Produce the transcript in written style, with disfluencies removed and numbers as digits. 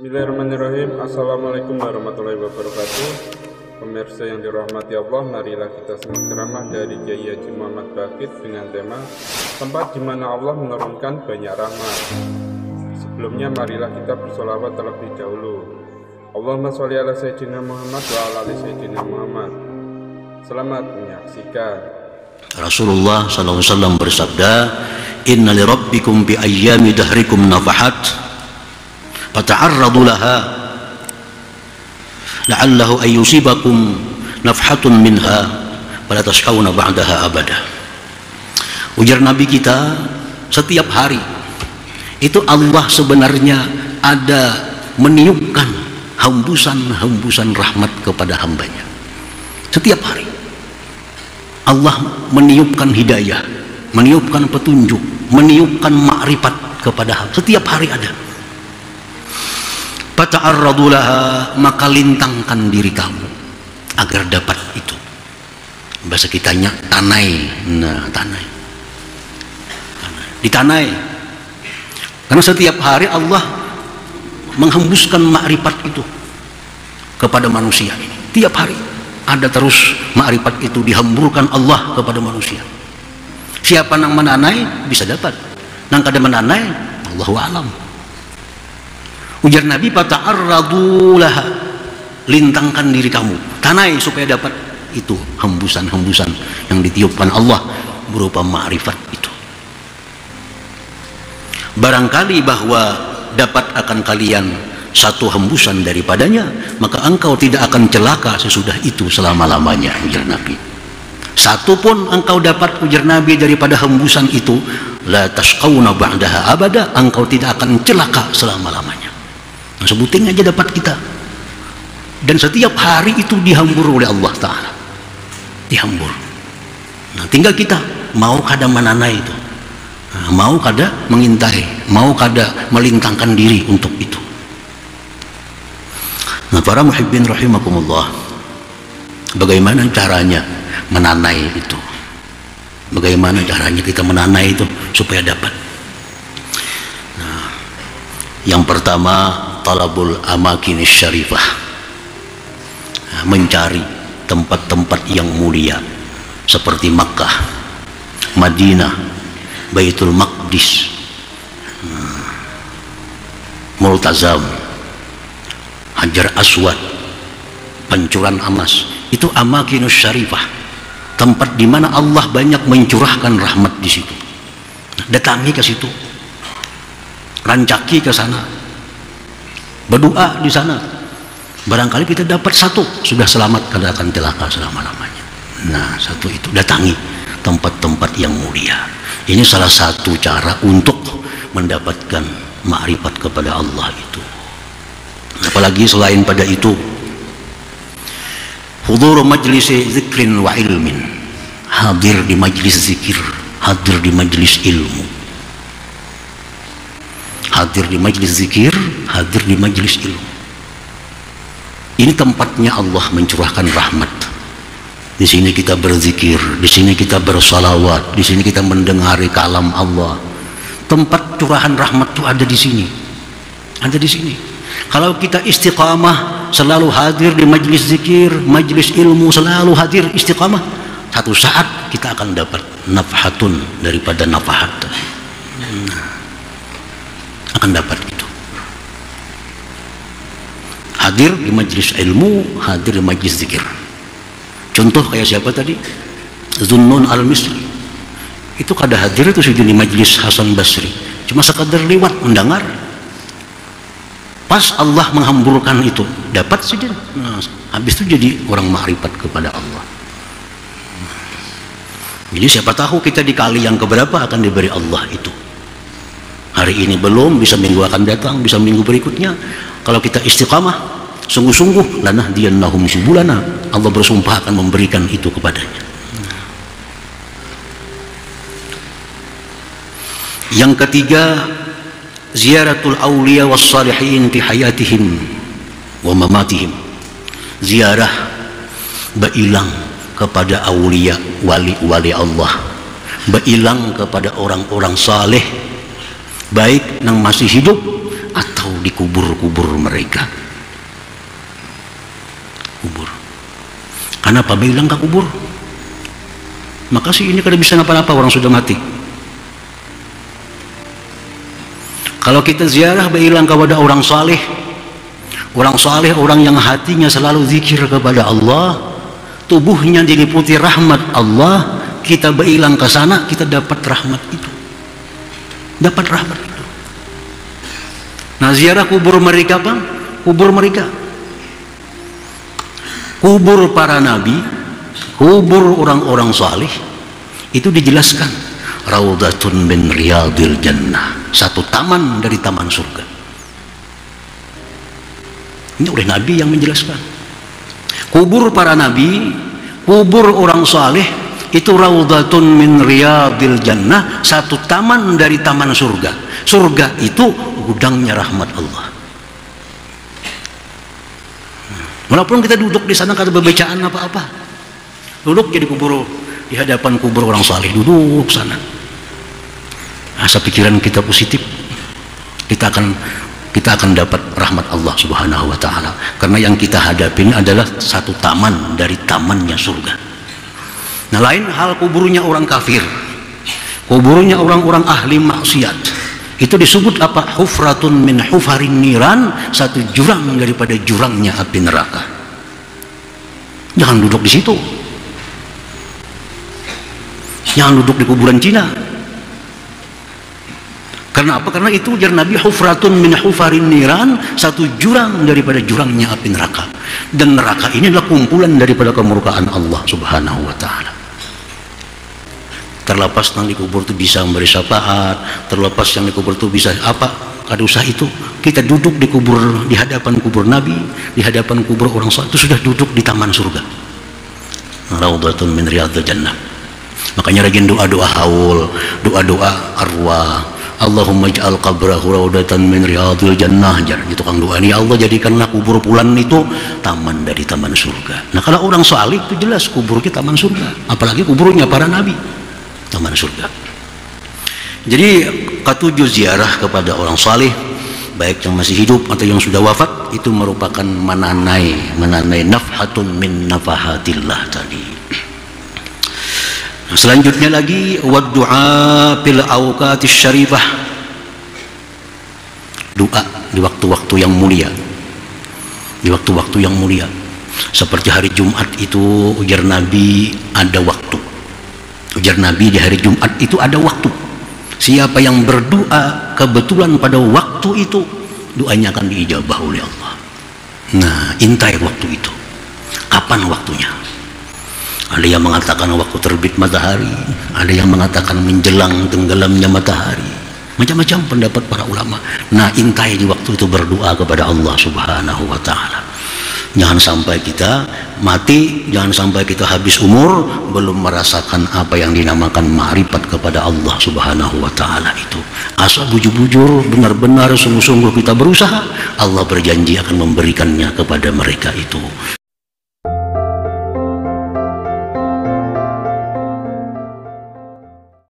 Bismillahirrahmanirrahim. Assalamualaikum warahmatullahi wabarakatuh. Pemirsa yang dirahmati Allah, marilah kita simak ceramah dari Kiai Haji Muhammad Bakit dengan tema tempat di mana Allah menurunkan banyak rahmat. Sebelumnya marilah kita bersolawat terlebih dahulu. Allahumma sholli ala sayyidina Muhammad wa ala ali sayyidina Muhammad. Selamat menyaksikan. Rasulullah SAW bersabda, "Inna li rabbikum bi ayyami dahrikum nafahat fata'arradu laha la'allahu ayyusibakum nafhatun minha wala tashqawna ba'daha abada." Ujar Nabi kita, setiap hari itu Allah sebenarnya ada meniupkan hembusan-hembusan rahmat kepada hambanya. Setiap hari Allah meniupkan hidayah, meniupkan petunjuk, meniupkan makrifat kepada hamba. Setiap hari ada. Fata'arradu laha, maka lintangkan diri kamu agar dapat itu. Bahasa kitanya tanai. Nah, tanai. Ditanai. Karena setiap hari Allah menghembuskan makrifat itu kepada manusia ini. Tiap hari ada terus makrifat itu dihamburkan Allah kepada manusia. Siapa yang menanai bisa dapat. Nang kada menanai, Allahu a'lam. Ujar Nabi, fata'arradu laha, lintangkan diri kamu, tanai supaya dapat itu hembusan-hembusan yang ditiupkan Allah berupa makrifat itu. Barangkali bahwa dapat akan kalian satu hembusan daripadanya, maka engkau tidak akan celaka sesudah itu selama-lamanya, ujar Nabi. Satu pun engkau dapat, ujar Nabi, daripada hembusan itu, la tashqawna ba'daha abada, engkau tidak akan celaka selama-lamanya. Nah, sebutin aja dapat kita. Dan setiap hari itu dihambur oleh Allah Ta'ala. Dihambur. Nah, tinggal kita mau kada menanai itu. Nah, mau kada mengintai, mau kada melintangkan diri untuk itu. Nah, para muhibbin rahimakumullah, bagaimana caranya menanai itu? Bagaimana caranya kita menanai itu supaya dapat? Nah, yang pertama, talabul amakin syarifah, mencari tempat-tempat yang mulia seperti Makkah, Madinah, Baitul Maqdis, Multazam, Hajar Aswad, pancuran emas. Itu amakinus syarifah, tempat di mana Allah banyak mencurahkan rahmat di situ. Datangi ke situ, rancaki ke sana, berdoa di sana. Barangkali kita dapat satu, sudah selamat, kada akan celaka selama-lamanya. Nah, satu itu, datangi tempat-tempat yang mulia. Ini salah satu cara untuk mendapatkan makrifat kepada Allah itu. Apalagi selain pada itu, hudur majlis zikrin wa ilmin, hadir di majlis zikir, hadir di majlis ilmu, hadir di majlis zikir, hadir di majlis ilmu. Ini tempatnya Allah mencurahkan rahmat. Di sini kita berzikir, di sini kita bersalawat, di sini kita mendengar kalam Allah. Tempat curahan rahmat itu ada di sini. Ada di sini. Kalau kita istiqamah, selalu hadir di majlis zikir, majlis ilmu, selalu hadir istiqamah, satu saat kita akan dapat nafhatun daripada nafahat. Akan dapat itu. Hadir di majlis ilmu, hadir di majlis zikir. Contoh kayak siapa tadi? Zunnun al-Misri. Itu kada hadir itu sudah di majlis Hasan Basri, cuma sekadar lewat mendengar. Pas Allah menghamburkan itu, dapat saja. Nah, habis itu jadi orang makrifat kepada Allah. Jadi siapa tahu kita di kali yang keberapa akan diberi Allah itu. Hari ini belum, bisa minggu akan datang, bisa minggu berikutnya. Kalau kita istiqamah, sungguh-sungguh, lanahdiyannahum subulana, Allah bersumpah akan memberikan itu kepadanya. Yang ketiga, ziaratul awliya was salihin fi hayatihim wa mamatihim. Ziarah beilang kepada awliya, wali-wali Allah, beilang kepada orang-orang saleh, baik yang masih hidup atau engkau di kubur-kubur mereka. Kubur. Kenapa bilang ke kubur? Maka sih ini kada bisa apa-apa, orang sudah mati. Kalau kita ziarah bilang kepada orang saleh, orang yang hatinya selalu zikir kepada Allah, tubuhnya diliputi rahmat Allah, kita bilang ke sana, kita dapat rahmat itu. Dapat rahmat itu. Nah, ziarah kubur mereka Bang, kubur mereka, kubur para nabi, kubur orang-orang saleh, itu dijelaskan raudhatun min riyadil jannah, satu taman dari taman surga. Ini oleh nabi yang menjelaskan. Kubur para nabi, kubur orang saleh, itu raudhatun min riyadil jannah, satu taman dari taman surga. Surga itu gudangnya rahmat Allah. Walaupun kita duduk di sana kada berbacaan apa-apa, duduk jadi kubur, di hadapan kubur orang saleh, duduk sana, asa pikiran kita positif, kita akan dapat rahmat Allah Subhanahu wa taala, karena yang kita hadapi ini adalah satu taman dari tamannya surga. Nah, lain hal kuburnya orang kafir, kuburnya orang-orang ahli maksiat, itu disebut apa? Hufratun min hufarin niran, satu jurang daripada jurangnya api neraka. Jangan duduk di situ, jangan duduk di kuburan Cina. Karena apa? Karena itu ujar Nabi, hufratun min hufarin niran, satu jurang daripada jurangnya api neraka. Dan neraka ini adalah kumpulan daripada kemurkaan Allah Subhanahu wa taala. Terlepas yang dikubur itu bisa memberi syafaat, terlepas yang dikubur itu bisa apa, kada usah itu. Kita duduk di kubur, di hadapan kubur Nabi, di hadapan kubur orang saleh, itu sudah duduk di taman surga. Raudhatun min riyadil jannah. Makanya rajin doa-doa haul, doa-doa arwah. Allahumma ij'al qabrahu raudhatan min riyadil jannah. Jangan itu kang doa ini, ya Allah jadikanlah kubur pulan itu taman dari taman surga. Nah, kalau orang saleh itu jelas kuburnya taman surga, apalagi kuburnya para nabi, taman surga. Jadi ketujuh ziarah kepada orang saleh, baik yang masih hidup atau yang sudah wafat, itu merupakan menanai nafhatun min nafahatillah tadi. Nah, selanjutnya lagi wad du'a fil awqatis syarifah, doa di waktu-waktu yang mulia, di waktu-waktu yang mulia. Seperti hari Jumat itu ujar Nabi ada waktu. Ujar Nabi di hari Jumat itu ada waktu. Siapa yang berdoa kebetulan pada waktu itu, doanya akan diijabah oleh Allah. Nah, intai waktu itu. Kapan waktunya? Ada yang mengatakan waktu terbit matahari, ada yang mengatakan menjelang tenggelamnya matahari. Macam-macam pendapat para ulama. Nah, intai di waktu itu berdoa kepada Allah Subhanahu wa taala. Jangan sampai kita mati, jangan sampai kita habis umur belum merasakan apa yang dinamakan ma'rifat kepada Allah Subhanahu wa taala itu. Asal bujur-bujur, benar-benar sungguh-sungguh kita berusaha, Allah berjanji akan memberikannya kepada mereka itu.